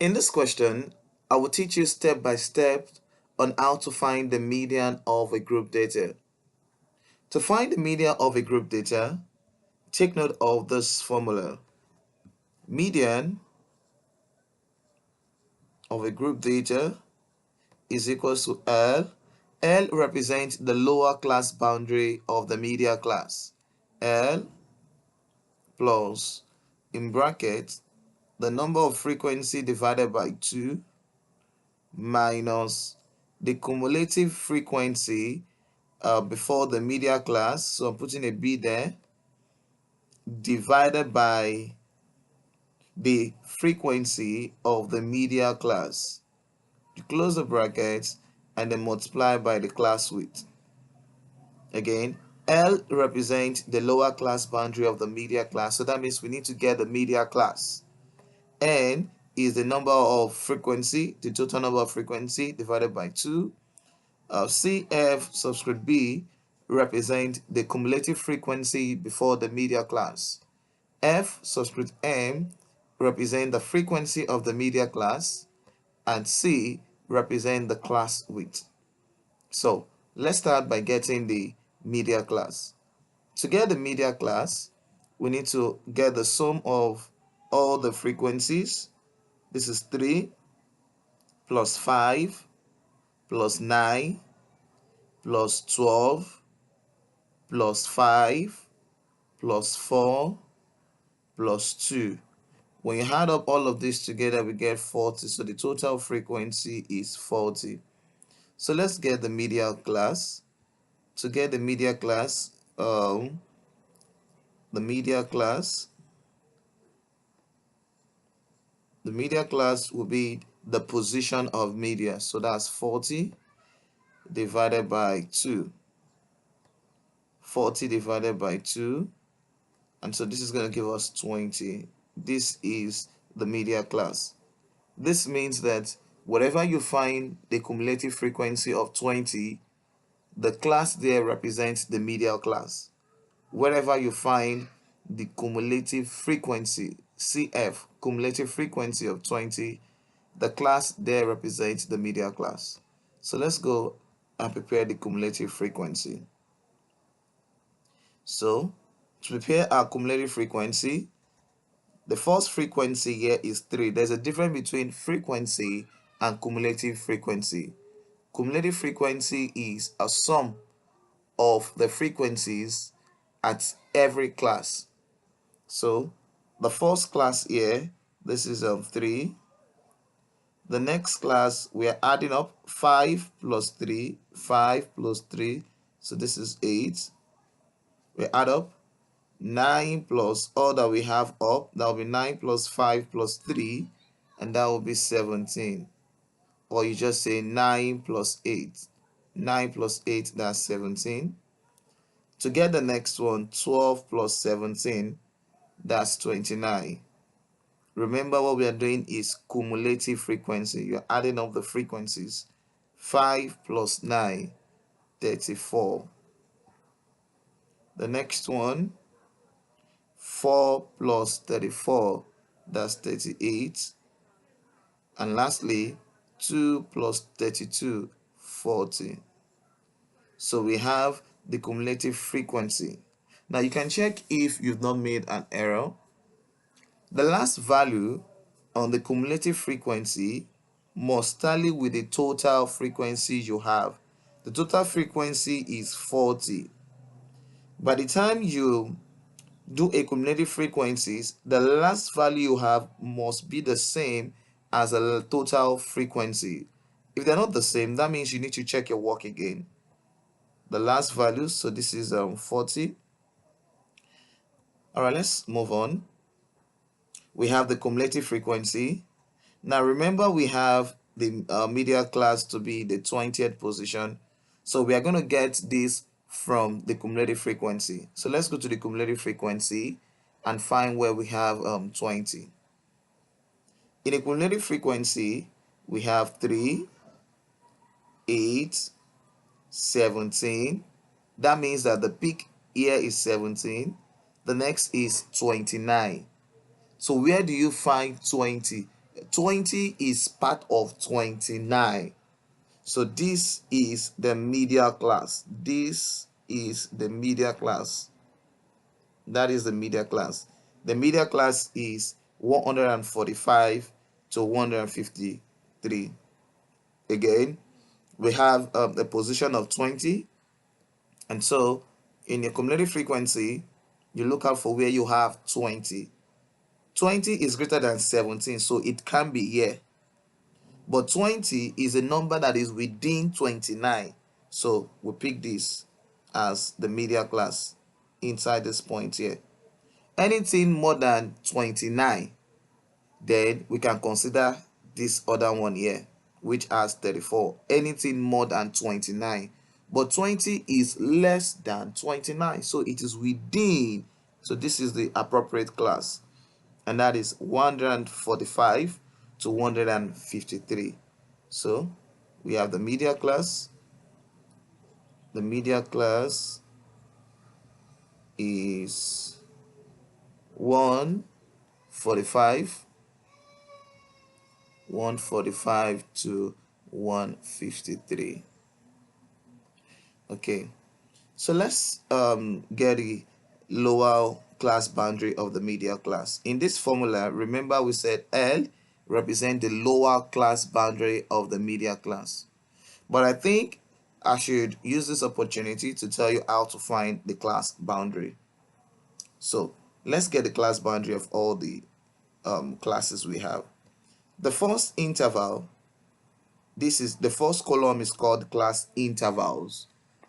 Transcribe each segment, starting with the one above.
In this question, I will teach you step by step on how to find the median of a group data. To find the median of a group data, take note of this formula. Median of a group data is equals to L. L represents the lower class boundary of the media class. L plus, in brackets, the number of frequency divided by 2 minus the cumulative frequency before the media class, so I'm putting a B there, divided by the frequency of the media class. You close the brackets and then multiply by the class width. Again, L represents the lower class boundary of the media class, so that means we need to get the media class. N is the number of frequency, the total number of frequency divided by 2. CF subscript B represent the cumulative frequency before the media class. F subscript M represent the frequency of the media class, and C represent the class width. So let's start by getting the media class. To get the media class, we need to get the sum of all the frequencies. This is 3 plus 5 plus 9 plus 12 plus 5 plus 4 plus 2. When you add up all of this together, we get 40. So the total frequency is 40. So let's get the media class. To get the media class, the media class will be the position of media. So that's 40 divided by 2. 40 divided by 2. And so this is going to give us 20. This is the media class. This means that wherever you find the cumulative frequency of 20, the class there represents the media class. Wherever you find the cumulative frequency, CF, cumulative frequency of 20, the class there represents the media class. So let's go and prepare the cumulative frequency. So to prepare our cumulative frequency, the first frequency here is 3. There's a difference between frequency and cumulative frequency. Cumulative frequency is a sum of the frequencies at every class. So the first class here, this is 3. The next class, we are adding up 5 plus 3, 5 plus 3, so this is 8. We add up 9 plus all that we have up, that will be 9 plus 5 plus 3, and that will be 17. Or you just say 9 plus 8. 9 plus 8, that's 17. To get the next one, 12 plus 17, that's 29. Remember, what we are doing is cumulative frequency. You're adding up the frequencies. 5 plus 9, 34. The next one, 4 plus 34, that's 38. And lastly, 2 plus 32, 40. So we have the cumulative frequency. Now you can check if you've not made an error. The last value on the cumulative frequency must tally with the total frequency you have. The total frequency is 40. By the time you do a cumulative frequencies, the last value you have must be the same as a total frequency. If they're not the same, that means you need to check your work again. The last value, so this is 40. All right, let's move on. We have the cumulative frequency. Now remember, we have the media class to be the 20th position. So we are going to get this from the cumulative frequency. So let's go to the cumulative frequency and find where we have 20. In the cumulative frequency, we have 3, 8, 17. That means that the peak here is 17. The next is 29. So where do you find 20? 20 is part of 29. So this is the media class. This is the media class. That is the media class. The media class is 145 to 153. Again, we have a position of 20. And so in a cumulative frequency, you look out for where you have 20. 20 is greater than 17, so it can be here. But 20 is a number that is within 29. So we pick this as the media class inside this point here. Anything more than 29, then we can consider this other one here, which has 34. Anything more than 29. But 20 is less than 29. So it is within. So this is the appropriate class. And that is 145 to 153. So we have the media class. The media class is 145 to 153. Okay, so let's get the lower class boundary of the media class. In this formula, remember we said L represent the lower class boundary of the media class. But I think I should use this opportunity to tell you how to find the class boundary. So let's get the class boundary of all the classes we have. The first interval, this is the first column, is called class intervals.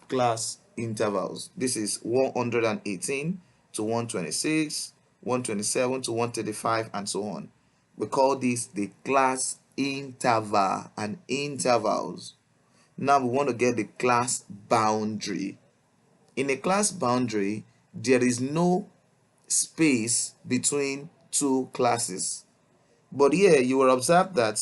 Class intervals. This is 118 to 126, 127 to 135, and so on. We call this the class interval and intervals. Now we want to get the class boundary. In a class boundary, there is no space between two classes. But here you will observe that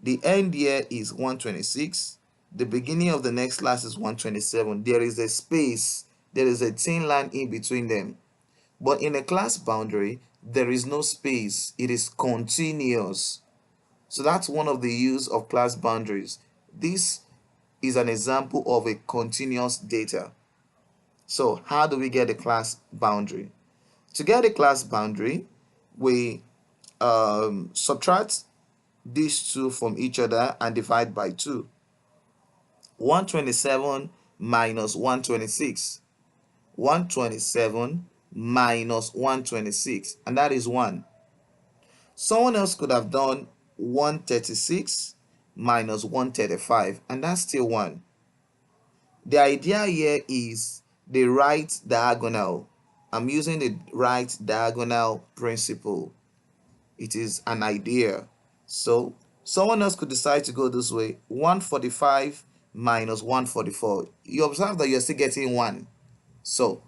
the end here is 126. The beginning of the next class is 127. There is a space. There is a thin line in between them. But in a class boundary, there is no space. It is continuous. So that's one of the use of class boundaries. This is an example of a continuous data. So how do we get the class boundary? To get the class boundary, we subtract these two from each other and divide by 2. 127 minus 126. 127 minus 126, and that is 1. Someone else could have done 136 minus 135, and that's still 1. The idea here is the right diagonal. I'm using the right diagonal principle. It is an idea. So someone else could decide to go this way. 145 minus 144. You observe that you're still getting 1. So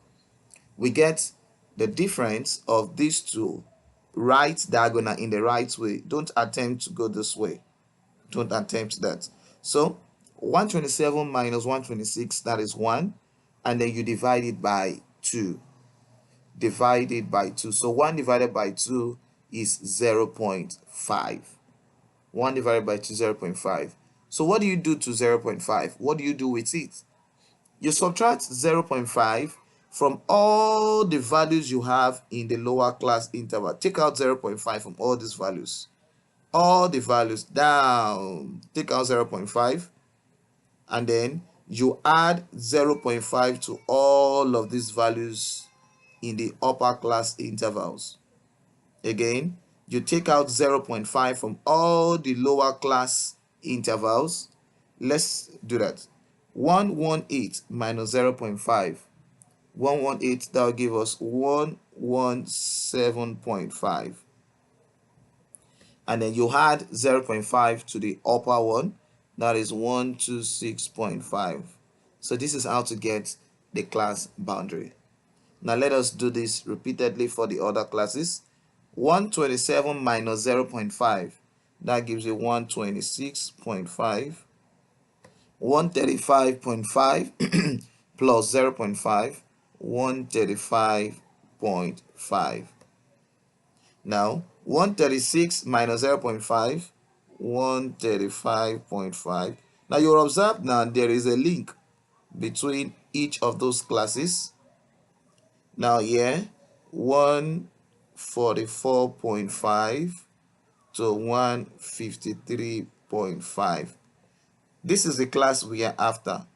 we get the difference of these two right diagonal in the right way. Don't attempt to go this way. Don't attempt that. So 127 minus 126, that is 1. And then you divide it by 2. Divide it by 2. So 1 divided by 2 is 0.5. 1 divided by 2, 0.5. So what do you do to 0.5? What do you do with it? You subtract 0.5 from all the values you have in the lower class interval. Take out 0.5 from all these values. All the values down. Take out 0.5. And then you add 0.5 to all of these values in the upper class intervals. Again, you take out 0.5 from all the lower class intervals. Let's do that. 118 minus 0.5. 118, that will give us 117.5. And then you add 0.5 to the upper one. That is 126.5. So this is how to get the class boundary. Now let us do this repeatedly for the other classes. 127 minus 0.5, that gives you 126.5. 135.5 plus 0.5, 135.5. Now 136 minus 0.5, 135.5. Now you'll observe now there is a link between each of those classes. Now here, 144.5 to 153.5. This is the class we are after.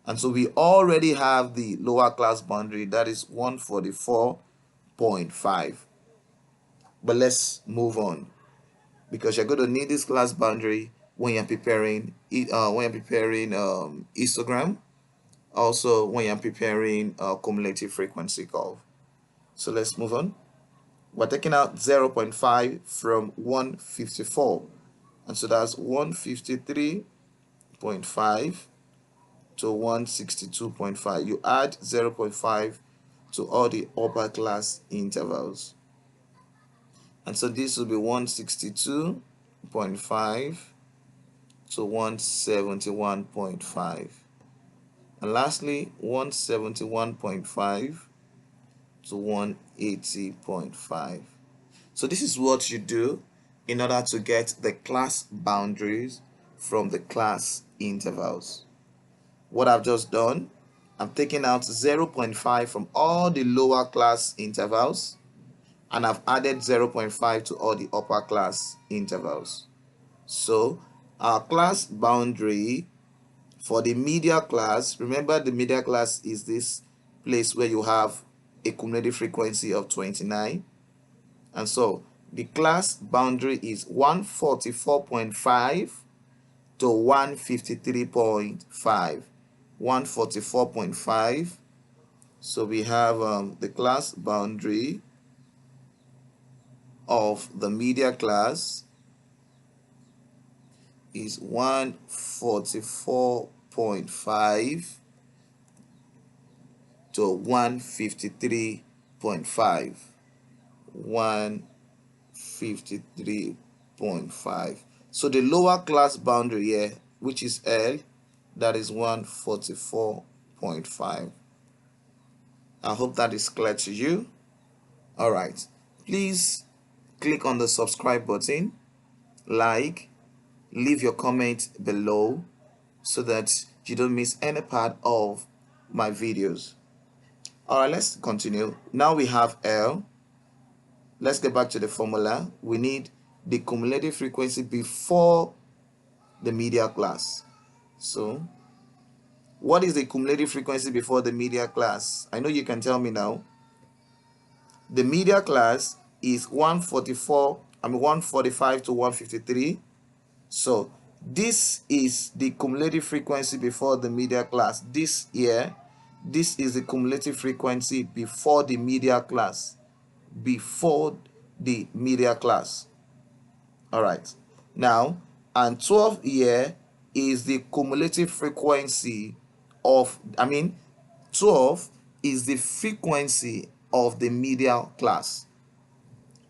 And so we already have the lower class boundary, that is 144.5. But let's move on, because you're going to need this class boundary when you're preparing histogram, also when you're preparing cumulative frequency curve. So let's move on. We're taking out 0.5 from 154, and so that's 153.5 to 162.5. You add 0.5 to all the upper class intervals, and so this will be 162.5 to 171.5, and lastly 171.5 to 180.5. So this is what you do in order to get the class boundaries from the class intervals. What I've just done, I've taken out 0.5 from all the lower class intervals, and I've added 0.5 to all the upper class intervals. So our class boundary for the media class, remember the media class is this place where you have a cumulative frequency of 29, and so the class boundary is 144.5 to 153.5. 144.5. So we have the class boundary of the media class is 144.5 to 153.5. 153.5. So the lower class boundary here, which is L, that is 144.5. I hope that is clear to you. All right, please click on the subscribe button, like, leave your comment below so that you don't miss any part of my videos. All right, let's continue. Now we have L. Let's get back to the formula. We need the cumulative frequency before the media class. So what is the cumulative frequency before the media class? I know you can tell me now. The media class is 145 to 153. So this is the cumulative frequency before the media class. This here, this is the cumulative frequency before the media class. Before the media class. All right. Now, and 12 here is the cumulative frequency of, 12 is the frequency of the media class.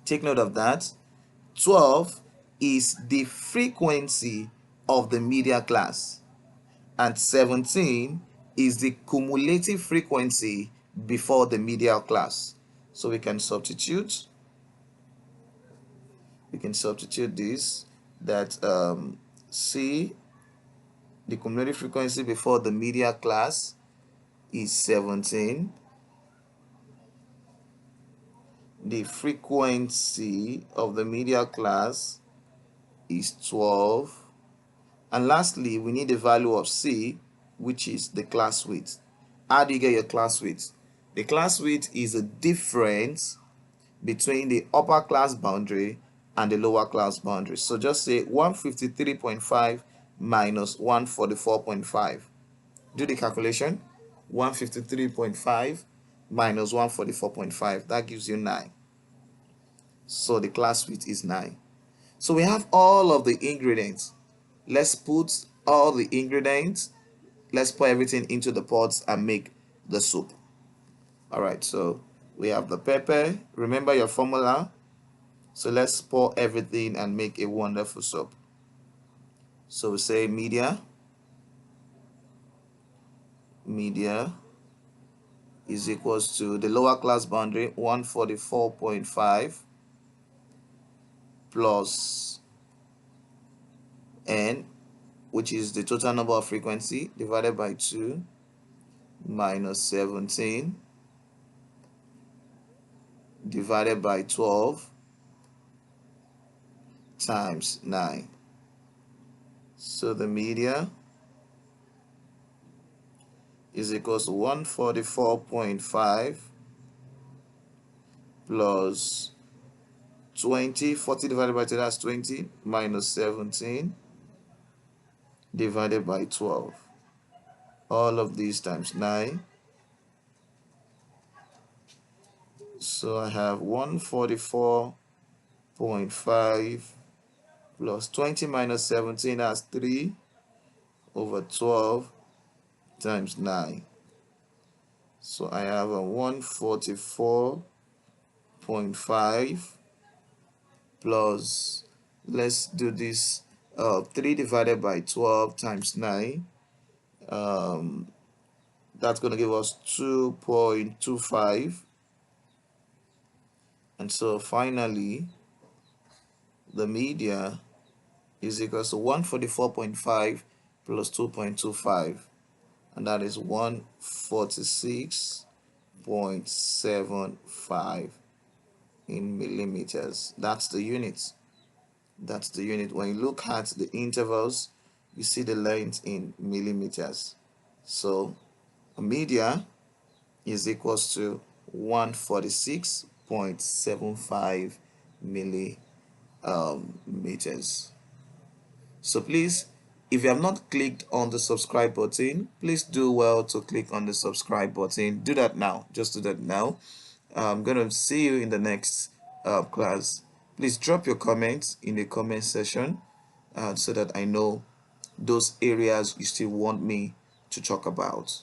Take note of that. 12 is the frequency of the media class, and 17 is the cumulative frequency before the media class. So we can substitute. This, that C, the cumulative frequency before the media class is 17. The frequency of the media class is 12. And lastly, we need the value of C, which is the class width. How do you get your class width? The class width is a difference between the upper class boundary and the lower class boundary. So just say 153.5 minus 144.5. Do the calculation. 153.5 minus 144.5. That gives you 9. So the class width is 9. So we have all of the ingredients. Let's put all the ingredients. Let's pour everything into the pots and make the soup. All right, so we have the pepper. Remember your formula. So let's pour everything and make a wonderful soup. So we say media is equals to the lower class boundary 144.5 plus n, which is the total number of frequency, divided by 2 minus 17 divided by 12 times 9. So the media is equals to 144.5 plus 20. 40 divided by 2, that's 20, minus 17 divided by 12. All of these times 9. So I have 144.5 plus 20 minus 17, that's 3 over 12 times 9. So I have a 144.5 plus, let's do this, 3 divided by 12 times 9. That's going to give us 2.25. And so finally, the media is equal to 144.5 plus 2.25. And that is 146.75 in millimeters. That's the unit. That's the unit. When you look at the intervals, you see the length in millimeters. So a media is equals to 146.75 millimeters. So please, if you have not clicked on the subscribe button, please do well to click on the subscribe button. Do that now. Just do that now. I'm going to see you in the next class. Please drop your comments in the comment section so that I know those areas you still want me to talk about.